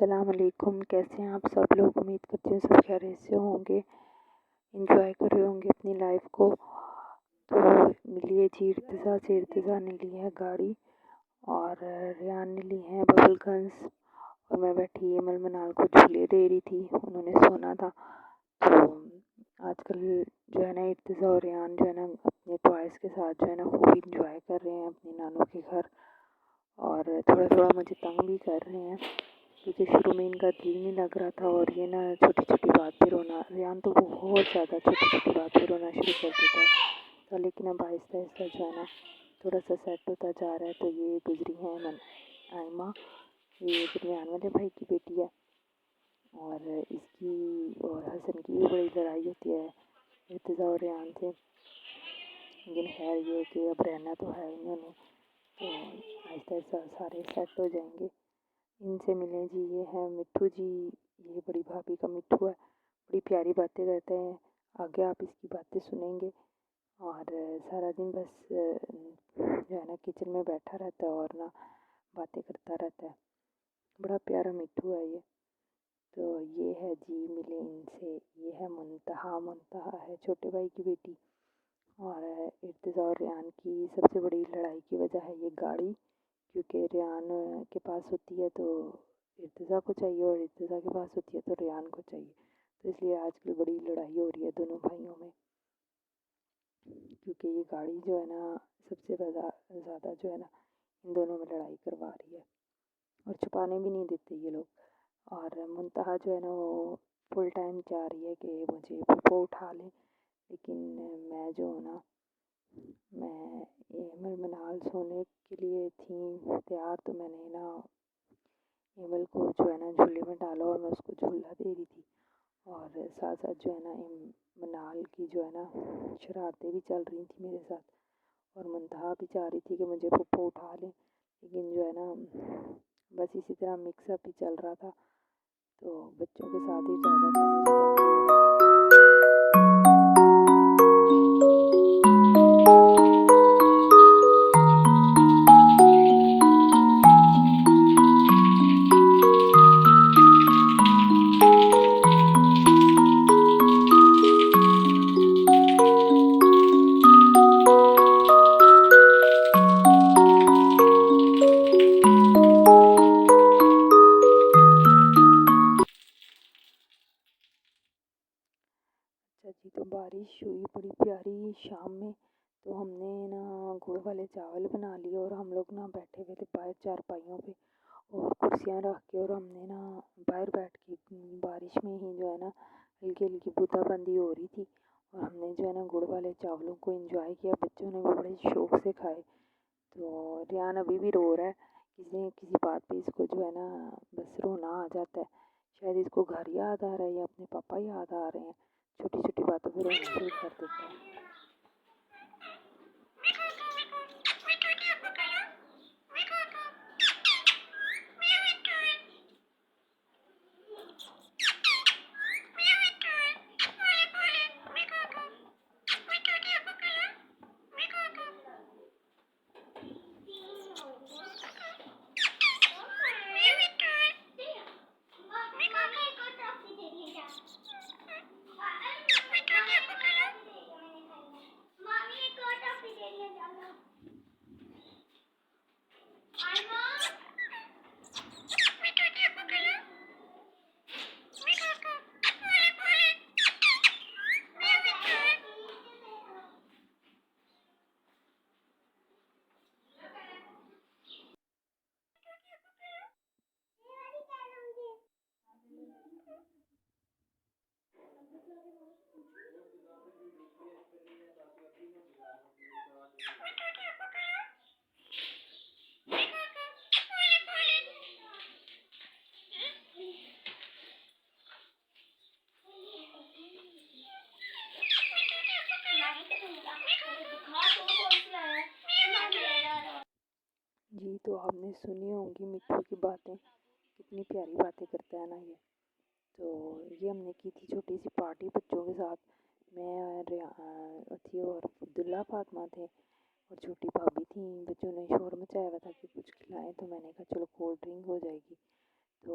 السلام علیکم، کیسے ہیں آپ سب لوگ؟ امید کرتی ہوں سب خیریت سے ہوں گے، انجوائے کر رہے ہوں گے اپنی لائف کو۔ تو ملی ہے جی ارتضیٰ نے لی ہے گاڑی، اور ریان نے لی ہے ببل گنز، اور میں بیٹھی ایمل منال کو جھولے دے رہی تھی، انہوں نے سونا تھا۔ تو آج کل جو ہے نا ارتضیٰ اور ریان جو ہے نا اپنے ٹوائز کے ساتھ جو ہے نا خوب انجوائے کر رہے ہیں اپنی نانوں کے گھر، اور تھوڑا تھوڑا مجھے تنگ بھی کر رہے ہیں کیونکہ شروع میں ان کا دل نہیں لگ رہا تھا، اور یہ نا چھوٹی چھوٹی بات پہ رونا، ریان تو بہت زیادہ چھوٹی چھوٹی بات پہ رونا شروع کر دیتا تھا، لیکن اب آہستہ آہستہ جو ہے نا تھوڑا سا سیٹ ہوتا جا رہا ہے۔ تو یہ گزری ہے آئمہ، یہ درمیان والے بھائی کی بیٹی ہے، اور اس کی اور حسن کی بھی بڑی لڑائی ہوتی ہے ارتضیٰ اور ریان سے، لیکن خیر یہ ہے کہ اب رہنا تو ہے انہوں نے، تو آہستہ آہستہ سارے سیٹ ہو جائیں گے۔ ان سے ملیں جی، یہ ہے مٹھو جی، یہ بڑی بھابھی کا مٹھو ہے، بڑی پیاری باتیں کرتے ہیں، آگے آپ اس کی باتیں سنیں گے، اور سارا دن بس جو ہے نا کچن میں بیٹھا رہتا ہے اور نا باتیں کرتا رہتا ہے، بڑا پیارا مٹھو ہے یہ۔ تو یہ ہے جی، ملے ان سے، یہ ہے منتہا ہے چھوٹے بھائی کی بیٹی، اور ارتضیٰ اور ریان کی سب سے بڑی لڑائی کی وجہ ہے یہ گاڑی، کیونکہ ریان کے پاس ہوتی ہے تو ارتضیٰ کو چاہیے، اور ارتضیٰ کے پاس ہوتی ہے تو ریان کو چاہیے، تو اس لیے آج کل بڑی لڑائی ہو رہی ہے دونوں بھائیوں میں، کیونکہ یہ گاڑی جو ہے نا سب سے زیادہ جو ہے نا ان دونوں میں لڑائی کروا رہی ہے، اور چھپانے بھی نہیں دیتے یہ لوگ۔ اور منتہا جو ہے نا وہ فل ٹائم چاہ رہی ہے کہ مجھے پھپھو اٹھا لے، لیکن میں جو ہوں نا، میں ایمل منال سونے کے لیے تھی تیار، تو میں نے نا ایمل کو جو ہے نا جھولے میں ڈالا، اور میں اس کو جھولا دے رہی تھی، اور ساتھ ساتھ جو ہے نا منال کی جو ہے نا شرارتیں بھی چل رہی تھیں میرے ساتھ، اور منتہا بھی چاہ رہی تھی کہ مجھے پھپھو اٹھا لے، لیکن جو ہے نا بس اسی طرح مکس اپ ہی چل رہا تھا، تو بچوں کے ساتھ ہی زیادہ ٹائم اسپینڈ ہو رہا ہے۔ اچھا جی، تو بارش ہوئی بڑی پیاری شام میں، تو ہم نے نا گڑ والے چاول بنا لیے، اور ہم لوگ نا بیٹھے ہوئے تھے باہر چارپائیوں پہ، اور کرسیاں رکھ کے، اور ہم نے نا باہر بیٹھ کے بارش میں ہی جو ہے نا ہلکی ہلکی بوندہ بندی ہو رہی تھی، اور ہم نے جو ہے نا گڑ والے چاولوں کو انجوائے کیا، بچوں نے بھی بڑے شوق سے کھائے۔ تو ریان ابھی بھی رو رہا ہے، کسی بات پہ اس کو جو ہے نا بس رونا آ جاتا ہے، شاید اس کو گھر یاد آ رہا ہے یا اپنے پاپا یاد آ رہے ہیں، چھوٹی چھوٹی باتوں پہ رونا شروع کر دیتا ہے۔ جی، تو آپ نے سنی ہوں گی مٹھو کی باتیں، کتنی پیاری باتیں کرتا ہے نا یہ۔ تو یہ ہم نے کی تھی چھوٹی سی پارٹی بچوں کے ساتھ، میں اور تھی، اور عبداللہ فاطمہ تھے، اور چھوٹی بھابھی تھیں، بچوں نے شور مچایا ہوا تھا کہ کچھ کھلائیں، تو میں نے کہا چلو کولڈ ڈرنک ہو جائے گی، تو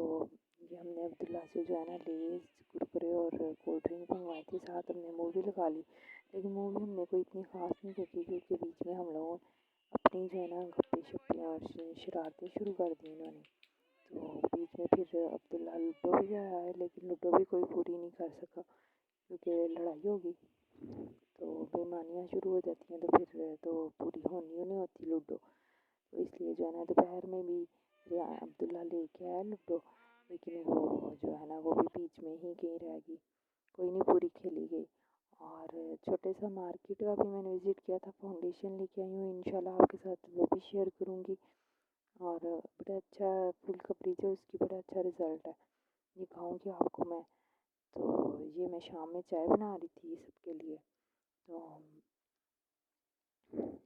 عبداللہ سے جو ہے نا لیز کرکرے اور کولڈ ڈرنک منگوائی تھی، ساتھ ہم نے مووی لگا لی، لیکن مووی ہم نے کوئی اتنی خاص نہیں دیکھی کیونکہ بیچ میں ہم لوگوں اپنی جو ہے نا گپے شپیں اور شرارتیں شروع کر دی انہوں نے، تو بیچ میں پھر عبداللہ لوڈو بھی آیا ہے لیکن لوڈو بھی کوئی پوری نہیں کر سکا کیونکہ لڑائی ہوگی تو بےایمانیاں شروع ہو جاتی ہیں، تو پھر تو پوری ہونی نہیں ہوتی لوڈو، تو اس لیے جو ہے نا دوپہر میں بھی عبداللہ لے کے آیا لوڈو، لیکن وہ جو ہے نا وہ بھی بیچ میں ہی کہیں رہ گئی، کوئی نہیں پوری کھیلی گئی۔ اور چھوٹے سا مارکیٹ کا بھی میں نے وزٹ کیا تھا، فاؤنڈیشن لے کے آئی ہوں، انشاءاللہ آپ کے ساتھ وہ بھی شیئر کروں گی، اور بڑا اچھا فل کوریج ہے اس کی، بڑا اچھا رزلٹ ہے، دکھاؤں گی آپ کو میں۔ تو یہ میں شام میں چائے بنا رہی تھی سب کے لیے، تو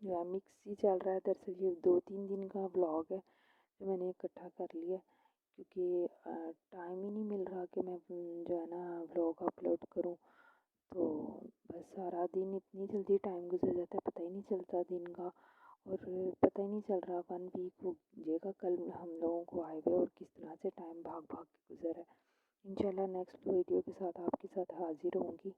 جو ہے مکس ہی چل رہا ہے، دراصل یہ 2-3 دن کا بلاگ ہے جو میں نے اکٹھا کر لیا کیونکہ ٹائم ہی نہیں مل رہا کہ میں جو ہے نا بلاگ اپلوڈ کروں، تو بس سارا دن اتنی جلدی ٹائم گزر جاتا ہے، پتہ ہی نہیں چلتا دن کا، اور پتہ ہی نہیں چل رہا 1 ویک ہو جائے گا کل ہم لوگوں کو آئے ہوئے، اور کس طرح سے ٹائم بھاگ بھاگ کے گزر ہے۔ انشاءاللہ نیکسٹ ویڈیو کے ساتھ آپ کے ساتھ حاضر ہوں گی۔